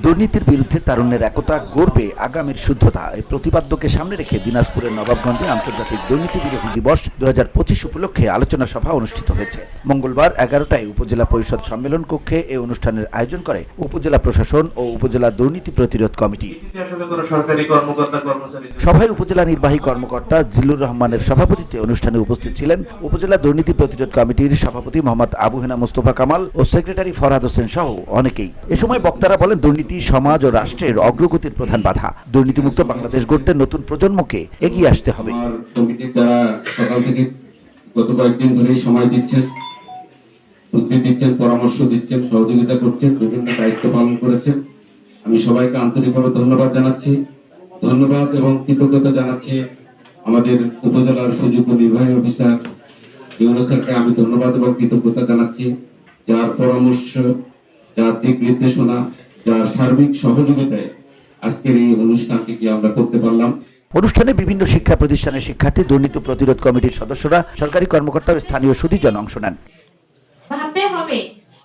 দুর্নীতির বিরুদ্ধে তারুণ্যের একতা, গড়বে আগামীর শুদ্ধতা, এই প্রতিপাদ্যকে সামনে রেখে দিনাজপুরের নবাবগঞ্জে আন্তর্জাতিক দুর্নীতি বিরোধী দিবস 2025 উপলক্ষে আলোচনা সভা অনুষ্ঠিত হয়েছে। মঙ্গলবার 11টায় উপজেলা পরিষদ সম্মেলন কক্ষে এই অনুষ্ঠানের আয়োজন করে উপজেলা প্রশাসন ও উপজেলা দুর্নীতি প্রতিরোধ কমিটি। সভায় উপজেলা নির্বাহী কর্মকর্তা জিল্লুর রহমানের সভাপতিত্বে অনুষ্ঠানে উপস্থিত ছিলেন উপজেলা দুর্নীতি প্রতিরোধ কমিটির সভাপতি মোহাম্মদ আবু হেনা মুস্তফা কামাল ও সেক্রেটারি ফরহাদ হোসেন সহ অনেকেই। এ সময় বক্তারা বলেন, দুর্নীতি সমাজ ও রাষ্ট্রের অগ্রগতির প্রধান বাধা। দুর্নীতিমুক্ত বাংলাদেশ গড়তে নতুন প্রজন্মকে এগিয়ে আসতে হবে। যারা সকাল থেকে গত কয়েকদিন ধরেই সময় দিচ্ছেন, বুদ্ধি দিচ্ছেন, পরামর্শ দিচ্ছেন, সহযোগিতা করছেন, বিভিন্ন দায়িত্ব পালন করেছেন, আমি সবাইকে আন্তরিকভাবে ধন্যবাদ জানাচ্ছি। ধন্যবাদ এবং কৃতজ্ঞতা জানাচ্ছি আমাদের উপজেলার সুযোগ্য নির্বাহী অফিসার ইউনুস স্যারকে আমি ধন্যবাদ এবং কৃতজ্ঞতা জানাচ্ছি, যার পরামর্শ, যার দিক নির্দেশনা, যার সার্বিক সহযোগিতায় আজকের এই অনুষ্ঠানটিকে আমরা করতে পারলাম। অনুষ্ঠানে বিভিন্ন শিক্ষা প্রতিষ্ঠানের শিক্ষার্থী, দুর্নীতি প্রতিরোধ কমিটির সদস্যরা, সরকারি কর্মকর্তা ও স্থানীয় সুধীজন অংশ নেন।